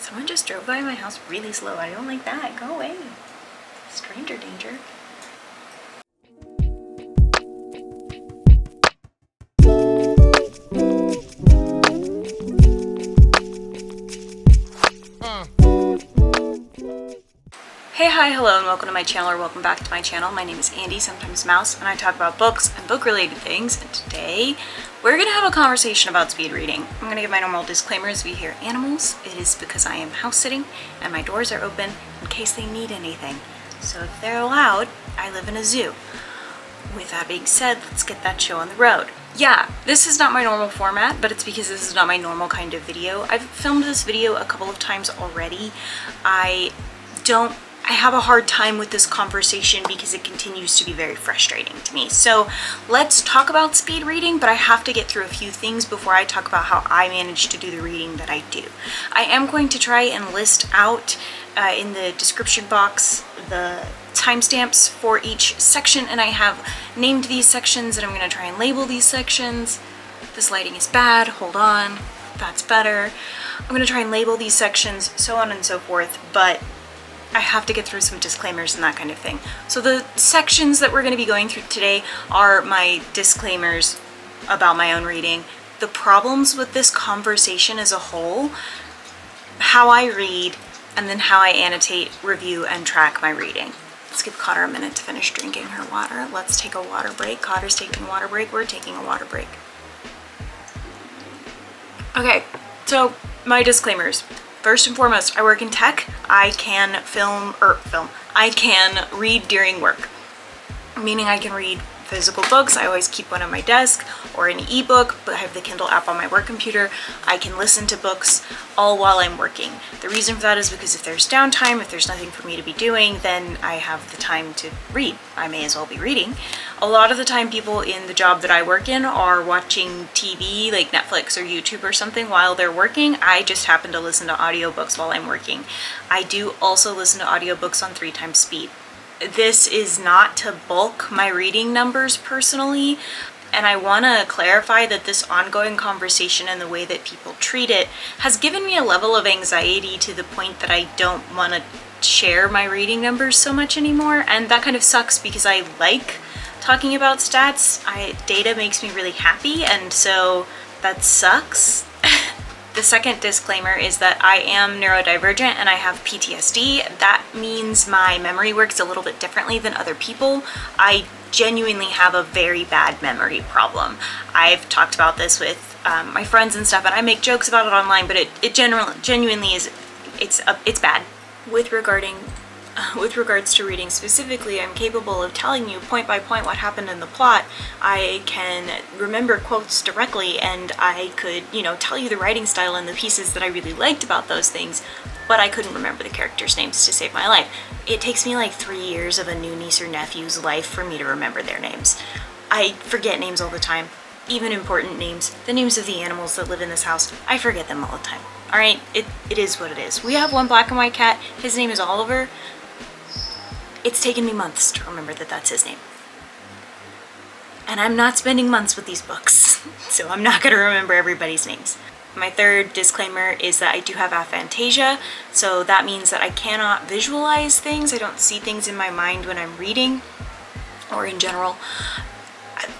Someone just drove by my house really slow. I don't like that. Go away. Stranger danger. Hey, hi, hello, and welcome to my channel, or welcome back to my channel. My name is Andy, sometimes Mouse, and I talk about books and book-related things. And today, we're going to have a conversation about speed reading. I'm going to give my normal disclaimer as we hear animals. It is because I am house sitting, and my doors are open in case they need anything. So if they're loud, I live in a zoo. With that being said, let's get that show on the road. Yeah, this is not my normal format, but it's because this is not my normal kind of video. I've filmed this video a couple of times already. I have a hard time with this conversation because it continues to be very frustrating to me. So let's talk about speed reading, but I have to get through a few things before I talk about how I manage to do the reading that I do. I am going to try and list out in the description box the timestamps for each section, and I have named these sections, and I'm going to try and label these sections. This lighting is bad, hold on, that's better. I'm going to try and label these sections, so on and so forth, but I have to get through some disclaimers and that kind of thing. So the sections that we're going to be going through today are my disclaimers about my own reading, the problems with this conversation as a whole, how I read, and then how I annotate, review, and track my reading. Let's give Cotter a minute to finish drinking her water. Let's take a water break. Cotter's taking a water break. We're taking a water break. Okay, so my disclaimers. First and foremost, I work in tech. I can I can read during work, meaning I can read physical books. I always keep one on my desk or an ebook, but I have the Kindle app on my work computer. I can listen to books all while I'm working. The reason for that is because if there's downtime, if there's nothing for me to be doing, then I have the time to read. I may as well be reading. A lot of the time people in the job that I work in are watching TV, like Netflix or YouTube or something while they're working. I just happen to listen to audiobooks while I'm working. I do also listen to audiobooks on 3 times speed. This is not to bulk my reading numbers personally, and I want to clarify that this ongoing conversation and the way that people treat it has given me a level of anxiety to the point that I don't want to share my reading numbers so much anymore, and that kind of sucks because I like talking about stats. Data makes me really happy, and so that sucks. The second disclaimer is that I am neurodivergent and I have PTSD. That means my memory works a little bit differently than other people. I genuinely have a very bad memory problem. I've talked about this with my friends and stuff, and I make jokes about it online, but it genuinely is, it's bad. With regards to reading specifically, I'm capable of telling you point by point what happened in the plot. I can remember quotes directly, and I could, tell you the writing style and the pieces that I really liked about those things, but I couldn't remember the characters' names to save my life. It takes me like 3 years of a new niece or nephew's life for me to remember their names. I forget names all the time, even important names. The names of the animals that live in this house, I forget them all the time. Alright, it is what it is. We have one black and white cat. His name is Oliver. It's taken me months to remember that that's his name. And I'm not spending months with these books, so I'm not going to remember everybody's names. My third disclaimer is that I do have aphantasia, so that means that I cannot visualize things. I don't see things in my mind when I'm reading, or in general.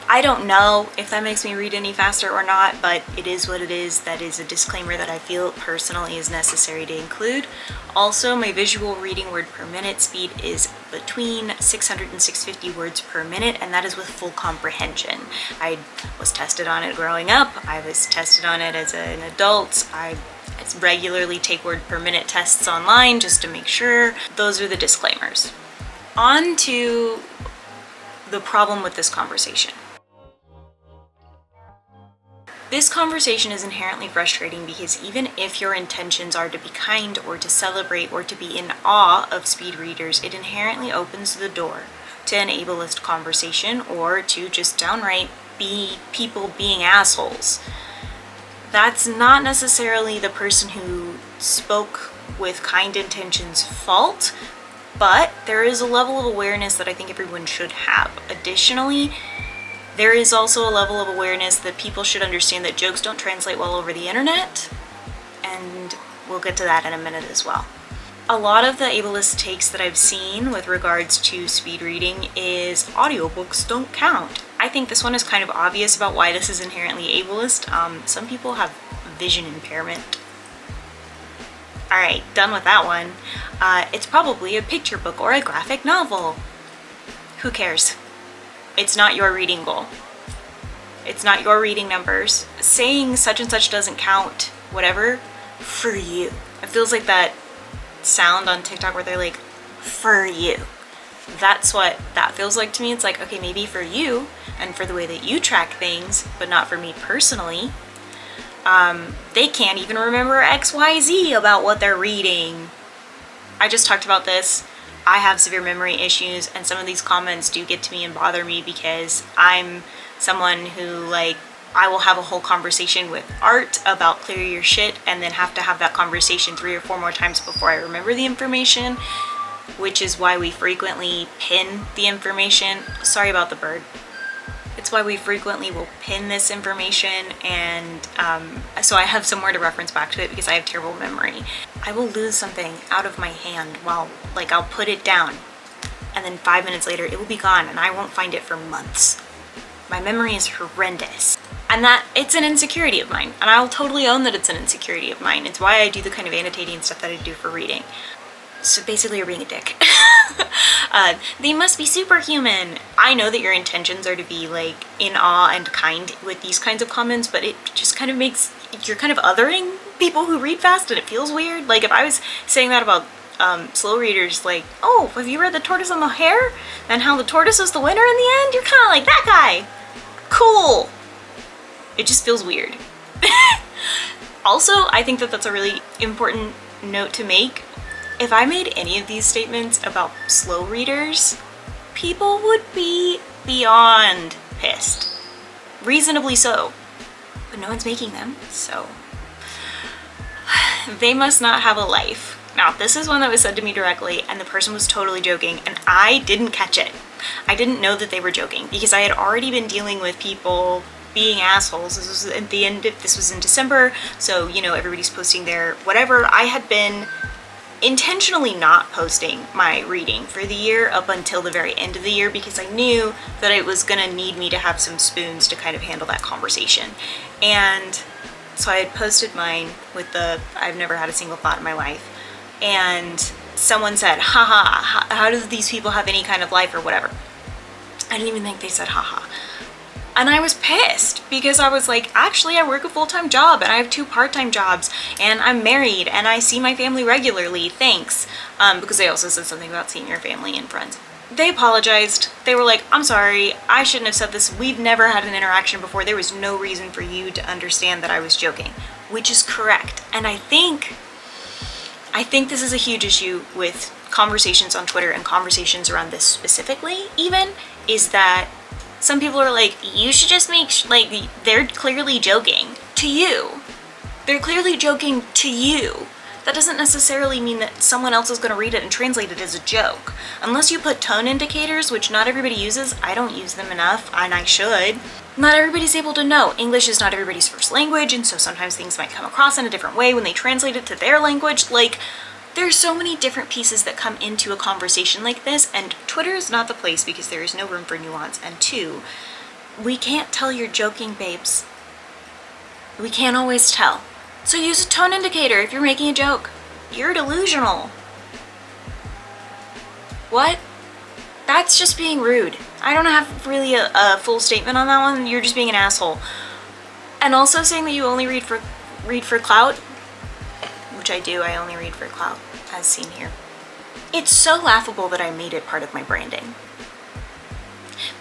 I don't know if that makes me read any faster or not, but it is what it is. That is a disclaimer that I feel personally is necessary to include. Also, my visual reading word per minute speed is between 600 and 650 words per minute, and that is with full comprehension. I was tested on it growing up. I was tested on it as an adult. I regularly take word per minute tests online just to make sure. Those are the disclaimers. On to the problem with this conversation. This conversation is inherently frustrating because even if your intentions are to be kind or to celebrate or to be in awe of speed readers, it inherently opens the door to an ableist conversation or to just downright be people being assholes. That's not necessarily the person who spoke with kind intentions' fault, but there is a level of awareness that I think everyone should have. Additionally, there is also a level of awareness that people should understand that jokes don't translate well over the internet, and we'll get to that in a minute as well. A lot of the ableist takes that I've seen with regards to speed reading is audiobooks don't count. I think this one is kind of obvious about why this is inherently ableist. Some people have vision impairment. Alright, done with that one. It's probably a picture book or a graphic novel. Who cares? It's not your reading goal. It's not your reading numbers. Saying such and such doesn't count, whatever, for you. It feels like that sound on TikTok where they're like, for you. That's what that feels like to me. It's like, okay, maybe for you and for the way that you track things, but not for me personally. They can't even remember XYZ about what they're reading. I just talked about this. I have severe memory issues, and some of these comments do get to me and bother me because I'm someone who, like, I will have a whole conversation with art about clear your shit and then have to have that conversation 3 or 4 more times before I remember the information, which is why we frequently pin the information. Sorry about the bird. It's why we frequently will pin this information, and so I have somewhere to reference back to it because I have terrible memory. I will lose something out of my hand while, like, I'll put it down and then 5 minutes later it will be gone and I won't find it for months. My memory is horrendous. And that, it's an insecurity of mine, and I'll totally own that it's an insecurity of mine. It's why I do the kind of annotating stuff that I do for reading. So basically you're being a dick. They must be superhuman. I know that your intentions are to be, like, in awe and kind with these kinds of comments, but it just kind of makes, you're kind of othering people who read fast, and it feels weird. Like, if I was saying that about slow readers, like, oh, have you read The Tortoise and the Hare? And how the tortoise was the winner in the end? You're kind of like, that guy. Cool. It just feels weird. Also, I think that that's a really important note to make. If I made any of these statements about slow readers, people would be beyond pissed. Reasonably so. But no one's making them, so they must not have a life. Now, this is one that was said to me directly, and the person was totally joking, and I didn't catch it. I didn't know that they were joking because I had already been dealing with people being assholes. This was at the end, this was in December, so, you know, everybody's posting their whatever. I had been intentionally not posting my reading for the year up until the very end of the year because I knew that it was gonna need me to have some spoons to kind of handle that conversation. And so I had posted mine with the, I've never had a single thought in my life. And someone said, haha, how do these people have any kind of life or whatever? I didn't even think they said haha. And I was pissed because I was like, actually, I work a full-time job and I have 2 part-time jobs and I'm married and I see my family regularly, thanks. Because they also said something about seeing your family and friends. They apologized. They were like, I'm sorry, I shouldn't have said this. We've never had an interaction before. There was no reason for you to understand that I was joking, which is correct. And I think this is a huge issue with conversations on Twitter and conversations around this specifically, even, is that some people are like, you should just make, like, they're clearly joking to you. They're clearly joking to you. That doesn't necessarily mean that someone else is going to read it and translate it as a joke. Unless you put tone indicators, which not everybody uses. I don't use them enough, and I should. Not everybody's able to know. English is not everybody's first language, and so sometimes things might come across in a different way when they translate it to their language. Like, there's so many different pieces that come into a conversation like this, and Twitter is not the place because there is no room for nuance. And 2, we can't tell you're joking, babes. We can't always tell. So use a tone indicator if you're making a joke. You're delusional. What? That's just being rude. I don't have really a full statement on that one. You're just being an asshole. And also saying that you only read for clout, which I do. I only read for clout, as seen here. It's so laughable that I made it part of my branding.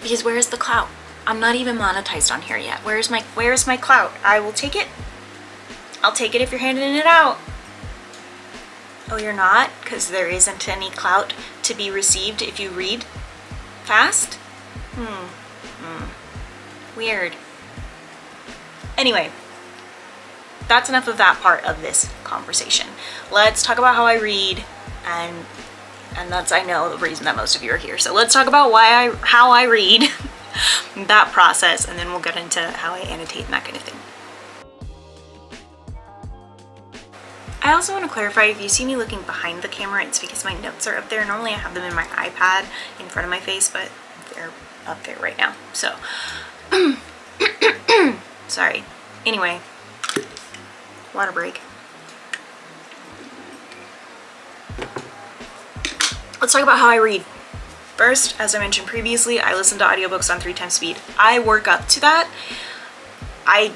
Because where is the clout? I'm not even monetized on here yet. Where's my clout? I will take it. I'll take it if you're handing it out. Oh, you're not? Because there isn't any clout to be received if you read fast? Weird. Anyway, that's enough of that part of this conversation. Let's talk about how I read, and that's, I know, the reason that most of you are here. So let's talk about how I read, that process, and then we'll get into how I annotate and that kind of thing. I also want to clarify, if you see me looking behind the camera, it's because my notes are up there. Normally I have them in my iPad in front of my face, but they're up there right now. So, sorry. Anyway, water break. Let's talk about how I read. First, as I mentioned previously, I listen to audiobooks on 3 times speed. I work up to that. I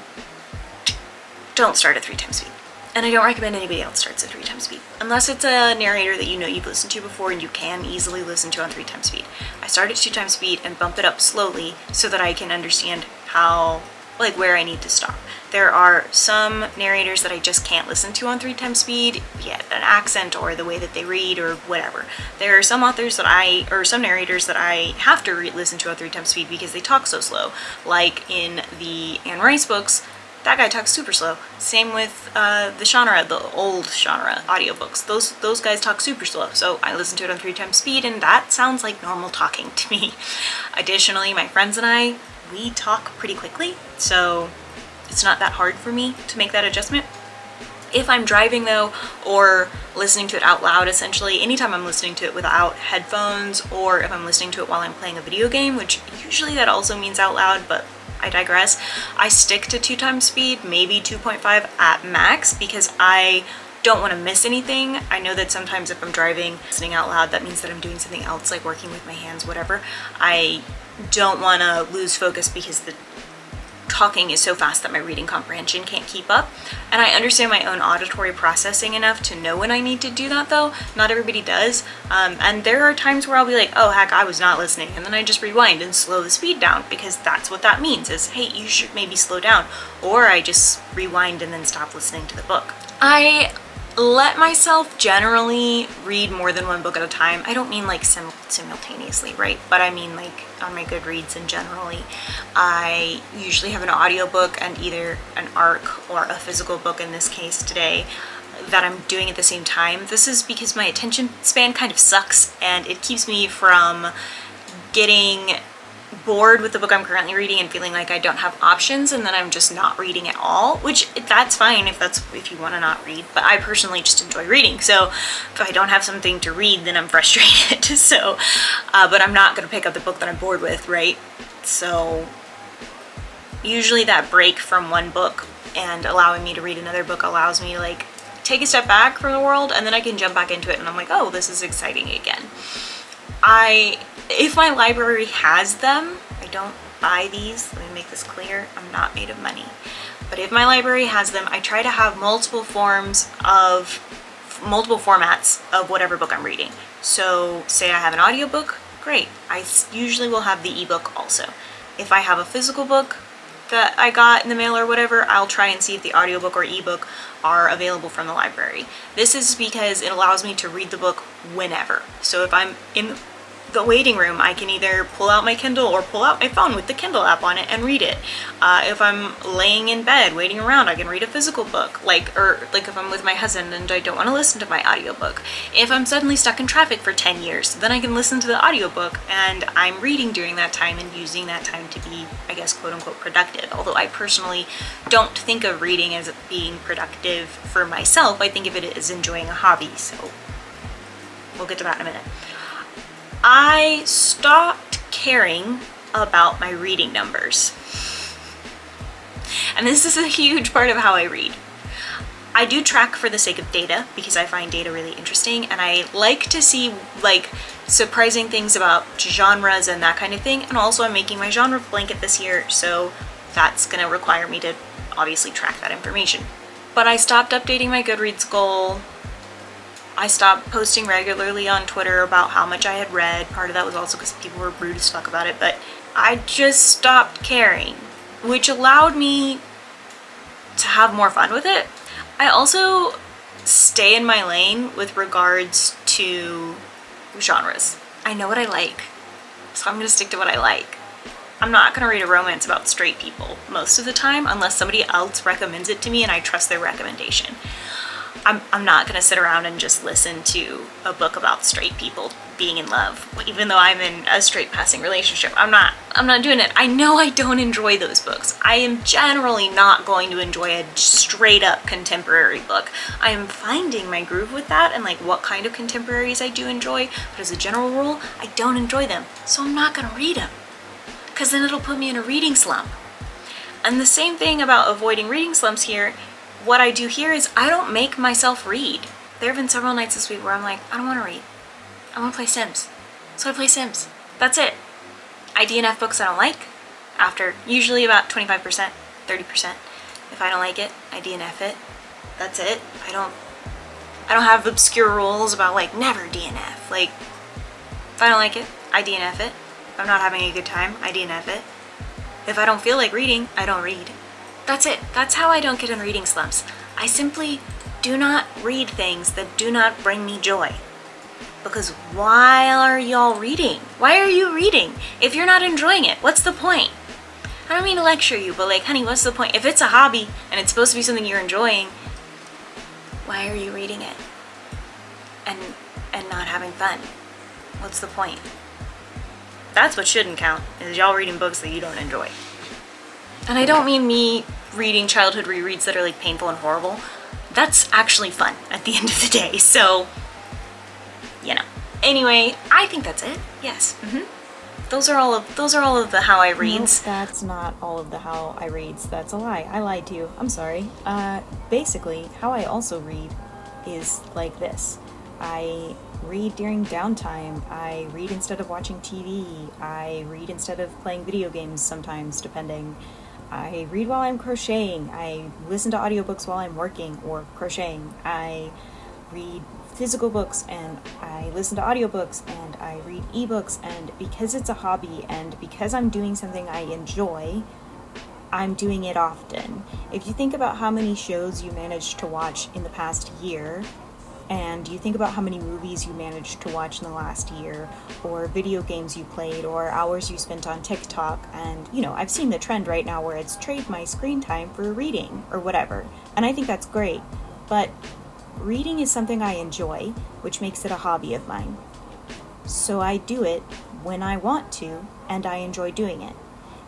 don't start at 3 times speed. And I don't recommend anybody else starts at 3 times speed. Unless it's a narrator that you know you've listened to before and you can easily listen to on 3 times speed. I start at 2 times speed and bump it up slowly so that I can understand how, like, where I need to stop. There are some narrators that I just can't listen to on 3 times speed, yet an accent or the way that they read or whatever. There are some authors that some narrators that I have to listen to on 3 times speed because they talk so slow. Like in the Anne Rice books, that guy talks super slow. Same with the old genre audiobooks. Those guys talk super slow. So I listen to it on 3 times speed, and that sounds like normal talking to me. Additionally, my friends and we talk pretty quickly, so it's not that hard for me to make that adjustment. If I'm driving though, or listening to it out loud, essentially, anytime I'm listening to it without headphones, or if I'm listening to it while I'm playing a video game, which usually that also means out loud, but I digress, I stick to 2 times speed, maybe 2.5 at max, because I don't want to miss anything. I know that sometimes if I'm driving, listening out loud, that means that I'm doing something else, like working with my hands, whatever. I don't want to lose focus because the talking is so fast that my reading comprehension can't keep up. And I understand my own auditory processing enough to know when I need to do that, though. Not everybody does. And there are times where I'll be like, oh heck, I was not listening. And then I just rewind and slow the speed down, because that's what that means is, hey, you should maybe slow down. Or I just rewind and then stop listening to the book. I let myself generally read more than 1 book at a time. I don't mean like simultaneously, right? But I mean like on my Goodreads and generally. I usually have an audiobook and either an ARC or a physical book, in this case today, that I'm doing at the same time. This is because my attention span kind of sucks, and it keeps me from getting bored with the book I'm currently reading and feeling like I don't have options, and then I'm just not reading at all, which that's fine if you want to not read, but I personally just enjoy reading. So if I don't have something to read, then I'm frustrated. So but I'm not going to pick up the book that I'm bored with, right? So usually that break from one book and allowing me to read another book allows me to like take a step back from the world, and then I can jump back into it and I'm like, oh, this is exciting again. If my library has them, I don't buy these, let me make this clear, I'm not made of money. But if my library has them, I try to have multiple formats of whatever book I'm reading. So say I have an audiobook, great. I usually will have the ebook also. If I have a physical book that I got in the mail or whatever, I'll try and see if the audiobook or ebook are available from the library. This is because it allows me to read the book whenever. So if I'm in the waiting room, I can either pull out my Kindle or pull out my phone with the Kindle app on it and read it. If I'm laying in bed waiting around, I can read a physical book, like if I'm with my husband and I don't want to listen to my audiobook. If I'm suddenly stuck in traffic for 10 years, then I can listen to the audiobook, and I'm reading during that time and using that time to be, I guess, quote unquote productive. Although I personally don't think of reading as being productive for myself. I think of it as enjoying a hobby, so we'll get to that in a minute. I stopped caring about my reading numbers. And this is a huge part of how I read. I do track for the sake of data because I find data really interesting, and I like to see like surprising things about genres and that kind of thing. And also I'm making my genre blanket this year, so that's going to require me to obviously track that information. But I stopped updating my Goodreads goal. I stopped posting regularly on Twitter about how much I had read. Part of that was also because people were rude as fuck about it, but I just stopped caring, which allowed me to have more fun with it. I also stay in my lane with regards to genres. I know what I like, so I'm gonna stick to what I like. I'm not gonna read a romance about straight people most of the time unless somebody else recommends it to me and I trust their recommendation. I'm not gonna sit around and just listen to a book about straight people being in love, even though I'm in a straight passing relationship. I'm not doing it. I know I don't enjoy those books. I am generally not going to enjoy a straight up contemporary book. I am finding my groove with that and like what kind of contemporaries I do enjoy, but as a general rule, I don't enjoy them. So I'm not gonna read them, because then it'll put me in a reading slump. And the same thing about avoiding reading slumps here. What I do here is I don't make myself read. There have been several nights this week where I'm like, I don't want to read. I want to play Sims. So I play Sims. That's it. I DNF books I don't like after usually about 25%, 30%. If I don't like it, I DNF it. That's it. I don't have obscure rules about like never DNF. Like, if I don't like it, I DNF it. If I'm not having a good time, I DNF it. If I don't feel like reading, I don't read. That's it. That's how I don't get in reading slumps. I simply do not read things that do not bring me joy. Because why are y'all reading? Why are you reading? If you're not enjoying it, what's the point? I don't mean to lecture you, but like, honey, what's the point? If it's a hobby and it's supposed to be something you're enjoying, why are you reading it? And not having fun? What's the point? That's what shouldn't count, is y'all reading books that you don't enjoy. And I don't mean me reading childhood rereads that are like painful and horrible. That's actually fun at the end of the day, so, you know. Anyway, I think that's it. Yes. Those are all of the how I reads. Nope, that's not all of the how I reads. That's a lie. I lied to you. I'm sorry. Basically, how I also read is like this. I read during downtime. I read instead of watching TV. I read instead of playing video games sometimes, depending. I read while I'm crocheting. I listen to audiobooks while I'm working or crocheting. I read physical books and I listen to audiobooks and I read ebooks, and because it's a hobby and because I'm doing something I enjoy, I'm doing it often. If you think about how many shows you managed to watch in the past year, and you think about how many movies you managed to watch in the last year, or video games you played, or hours you spent on TikTok, and, you know, I've seen the trend right now where it's trade my screen time for reading, or whatever, and I think that's great, but reading is something I enjoy, which makes it a hobby of mine. So I do it when I want to, and I enjoy doing it.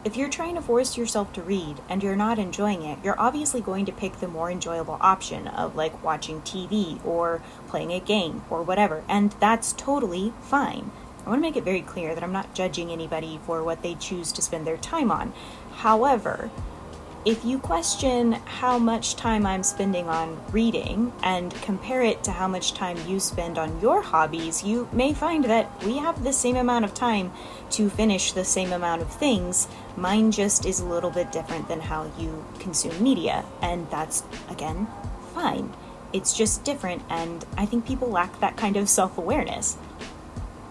If you're trying to force yourself to read and you're not enjoying it, you're obviously going to pick the more enjoyable option of like watching TV or playing a game or whatever, and that's totally fine. I want to make it very clear that I'm not judging anybody for what they choose to spend their time on. However, if you question how much time I'm spending on reading and compare it to how much time you spend on your hobbies, you may find that we have the same amount of time to finish the same amount of things. Mine just is a little bit different than how you consume media, and that's, again, fine. It's just different, and I think people lack that kind of self-awareness.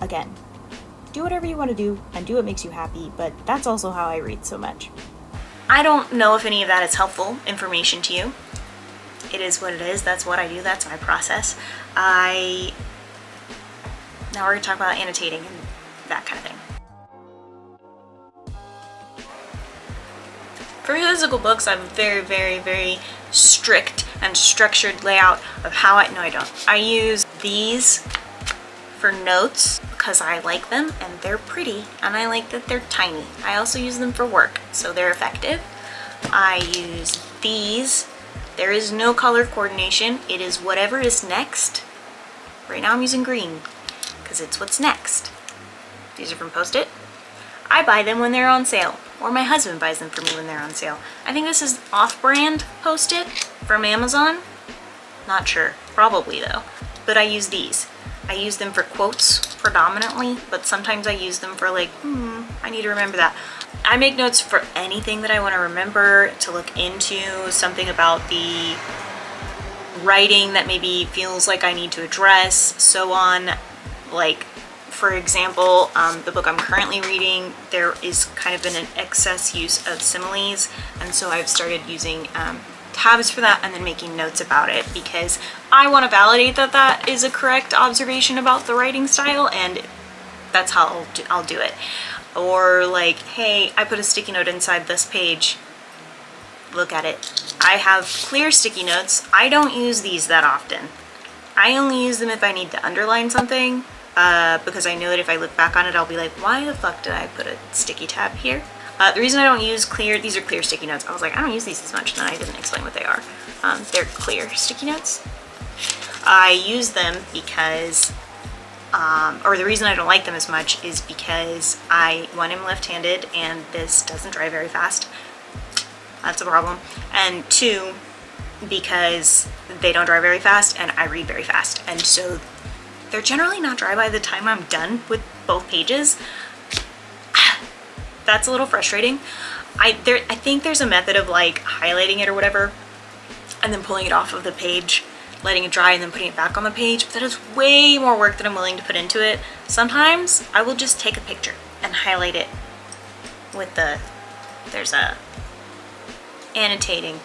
Again, do whatever you want to do and do what makes you happy, but that's also how I read so much. I don't know if any of that is helpful information to you. It is what it is. That's what I do. That's my process. Now we're going to talk about annotating and that kind of thing. For physical books, I have a very, very, very strict and structured layout of how I don't. I use these for notes because I like them and they're pretty and I like that they're tiny. I also use them for work, so they're effective. I use these. There is no color coordination. It is whatever is next. Right now I'm using green because it's what's next. These are from Post-it. I buy them when they're on sale, or my husband buys them for me when they're on sale. I think this is off-brand Post-it from Amazon. Not sure, probably though. But I use these. I use them for quotes predominantly, but sometimes I use them for like, I need to remember that. I make notes for anything that I want to remember, to look into, something about the writing that maybe feels like I need to address, so on. Like, for example, the book I'm currently reading, there is kind of been an excess use of similes, and so I've started using tabs for that and then making notes about it because I want to validate that that is a correct observation about the writing style, and that's how I'll do it. Or like, hey, I put a sticky note inside this page look at it. I have clear sticky notes. I don't use these that often. I only use them if I need to underline something, because I know that if I look back on it, I'll be like, why the fuck did I put a sticky tab here? The reason I don't use clear, these are clear sticky notes. I was like, I don't use these as much, and then I didn't explain what they are. They're clear sticky notes. I use them because, or the reason I don't like them as much is because one, I'm left-handed, and this doesn't dry very fast. That's a problem. And two, because they don't dry very fast, and I read very fast. And so they're generally not dry by the time I'm done with both pages. That's a little frustrating. I think there's a method of like highlighting it or whatever, and then pulling it off of the page, letting it dry, and then putting it back on the page. But that is way more work than I'm willing to put into it. Sometimes I will just take a picture and highlight it with there's a annotating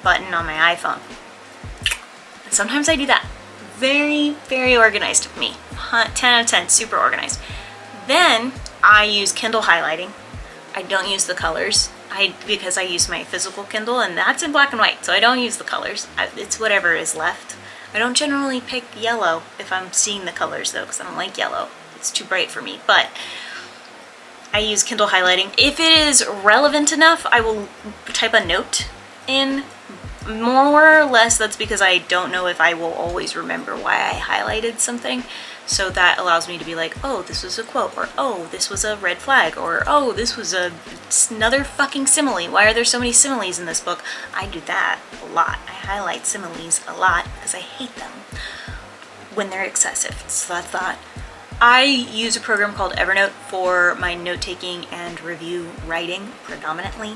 button on my iPhone. And sometimes I do that. Very, very organized of me. 10 out of 10, super organized. Then I use Kindle highlighting. I don't use the colors because I use my physical Kindle, and that's in black and white, so I don't use the colors. It's whatever is left. I don't generally pick yellow if I'm seeing the colors though, because I don't like yellow. It's too bright for me, but I use Kindle highlighting. If it is relevant enough, I will type a note in. More or less, that's because I don't know if I will always remember why I highlighted something. So that allows me to be like, oh, this was a quote, or oh, this was a red flag, or oh, this was another fucking simile. Why are there so many similes in this book? I do that a lot. I highlight similes a lot because I hate them when they're excessive. So that's that. I use a program called Evernote for my note-taking and review writing predominantly.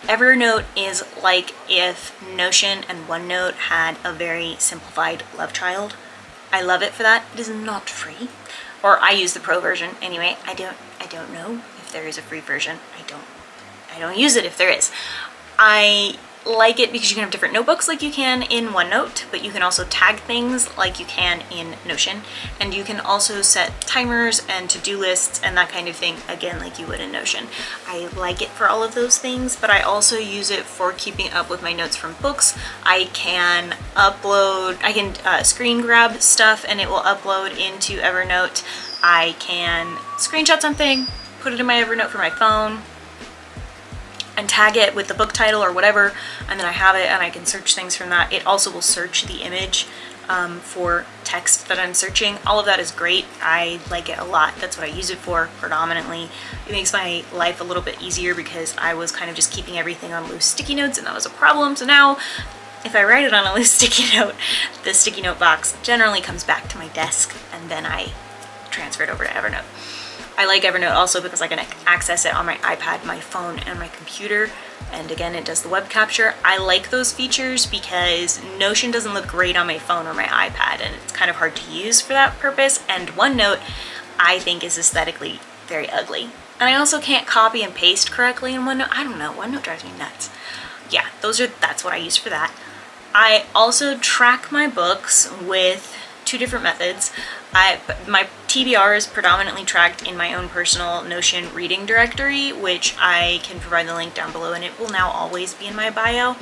Evernote is like if Notion and OneNote had a very simplified love child. I love it for that. It is not free, or I use the pro version anyway. I don't know if there is a free version. I don't use it if there is. I like it because you can have different notebooks like you can in OneNote, but you can also tag things like you can in Notion, and you can also set timers and to-do lists and that kind of thing, again, like you would in Notion. I like it for all of those things, but I also use it for keeping up with my notes from books. I can screen grab stuff and it will upload into Evernote. I can screenshot something, put it in my Evernote for my phone, and tag it with the book title or whatever, and then I have it and I can search things from that. It also will search the image for text that I'm searching. All of that is great. I like it a lot. That's what I use it for predominantly. It makes my life a little bit easier because I was kind of just keeping everything on loose sticky notes, and that was a problem. So now if I write it on a loose sticky note, the sticky note box generally comes back to my desk, and then I transfer it over to Evernote. I like Evernote also because I can access it on my iPad, my phone, and my computer. And again, it does the web capture. I like those features because Notion doesn't look great on my phone or my iPad, and it's kind of hard to use for that purpose. And OneNote, I think, is aesthetically very ugly. And I also can't copy and paste correctly in OneNote. I don't know, OneNote drives me nuts. Yeah, that's what I use for that. I also track my books with two different methods. My TBR is predominantly tracked in my own personal Notion reading directory, which I can provide the link down below, and it will now always be in my bio.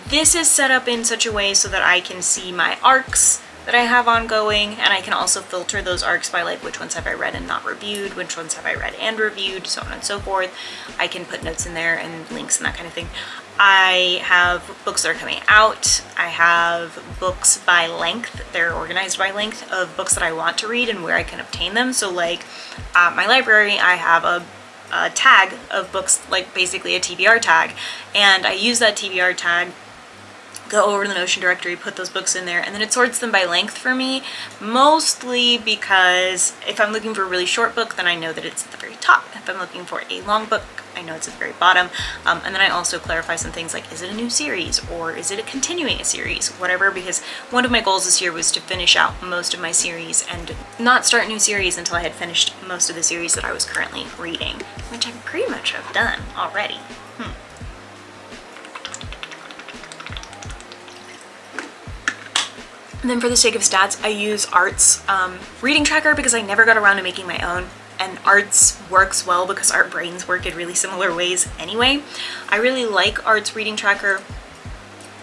This is set up in such a way so that I can see my arcs that I have ongoing, and I can also filter those arcs by like which ones have I read and not reviewed, which ones have I read and reviewed, so on and so forth. I can put notes in there and links and that kind of thing. I have books that are coming out. I have books by length. They're organized by length of books that I want to read and where I can obtain them. So like my library, I have a tag of books, like basically a TBR tag, and I use that TBR tag, go over to the Notion directory, put those books in there, and then it sorts them by length for me, mostly because if I'm looking for a really short book, then I know that it's at the very top. If I'm looking for a long book, I know it's at the very bottom. And then I also clarify some things like, is it a new series or is it a continuing a series, whatever, because one of my goals this year was to finish out most of my series and not start new series until I had finished most of the series that I was currently reading, which I pretty much have done already. And then for the sake of stats, I use Art's reading tracker because I never got around to making my own. And and arts works well because our brains work in really similar ways anyway. I really like Art's reading tracker.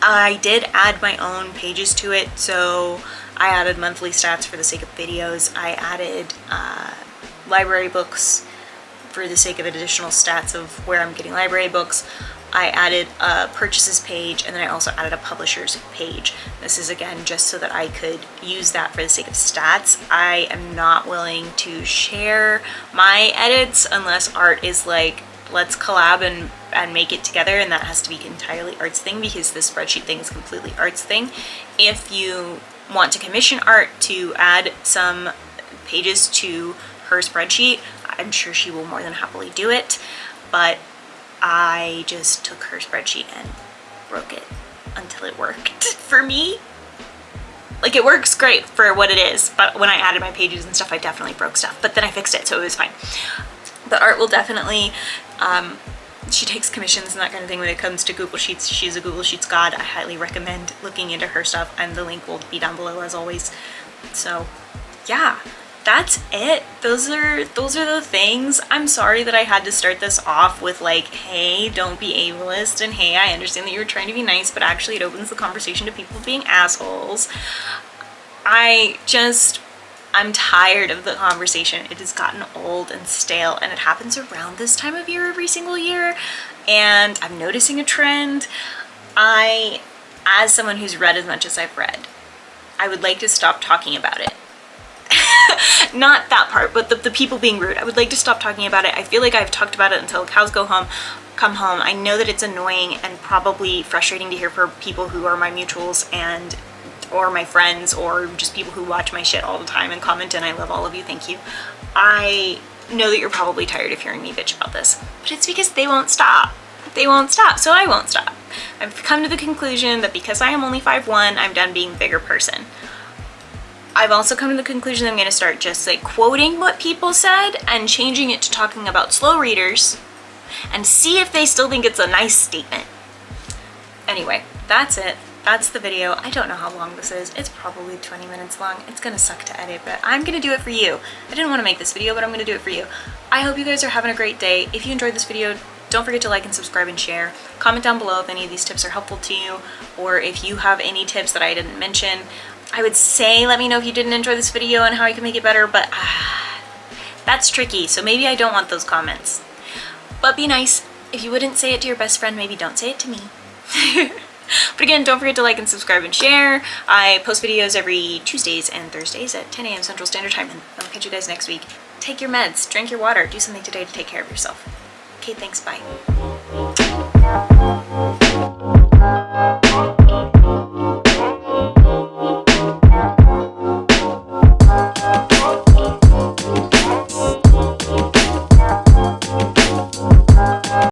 I did add my own pages to it, so I added monthly stats for the sake of videos. I added library books for the sake of additional stats of where I'm getting library books. I added a purchases page, and then I also added a publishers page. This is again just so that I could use that for the sake of stats. I am not willing to share my edits unless Art is like, let's collab and make it together, and that has to be entirely Art's thing because this spreadsheet thing is completely Art's thing. If you want to commission Art to add some pages to her spreadsheet, I'm sure she will more than happily do it, but I just took her spreadsheet and broke it until it worked for me. Like, it works great for what it is, but when I added my pages and stuff, I definitely broke stuff, but then I fixed it, so it was fine. But Art will definitely, she takes commissions and that kind of thing when it comes to Google Sheets. She's a Google Sheets god. I highly recommend looking into her stuff, and the link will be down below as always. So yeah, that's it. Those are the things. I'm sorry that I had to start this off with like, hey, don't be ableist, and hey, I understand that you were trying to be nice, but actually it opens the conversation to people being assholes. I'm tired of the conversation. It has gotten old and stale, and it happens around this time of year every single year, and I'm noticing a trend. As someone who's read as much as I've read, I would like to stop talking about it. Not that part, but the people being rude. I would like to stop talking about it. I feel like I've talked about it until cows come home. I know that it's annoying and probably frustrating to hear for people who are my mutuals or my friends, or just people who watch my shit all the time and comment, and I love all of you, thank you. I know that you're probably tired of hearing me bitch about this, but it's because they won't stop. They won't stop, so I won't stop. I've come to the conclusion that because I am only 5'1", I'm done being a bigger person. I've also come to the conclusion that I'm going to start just like quoting what people said and changing it to talking about slow readers and see if they still think it's a nice statement. Anyway, that's it. That's the video. I don't know how long this is. It's probably 20 minutes long. It's gonna suck to edit, but I'm gonna do it for you. I didn't want to make this video, but I'm gonna do it for you. I hope you guys are having a great day. If you enjoyed this video, don't forget to like and subscribe and share. Comment down below if any of these tips are helpful to you, or if you have any tips that I didn't mention. I would say let me know if you didn't enjoy this video and how I can make it better, but that's tricky, so maybe I don't want those comments. But be nice. If you wouldn't say it to your best friend, maybe don't say it to me. But again, don't forget to like and subscribe and share. I post videos every Tuesdays and Thursdays at 10 a.m. Central Standard Time, and I'll catch you guys next week. Take your meds, drink your water, do something today to take care of yourself. Okay, thanks, bye.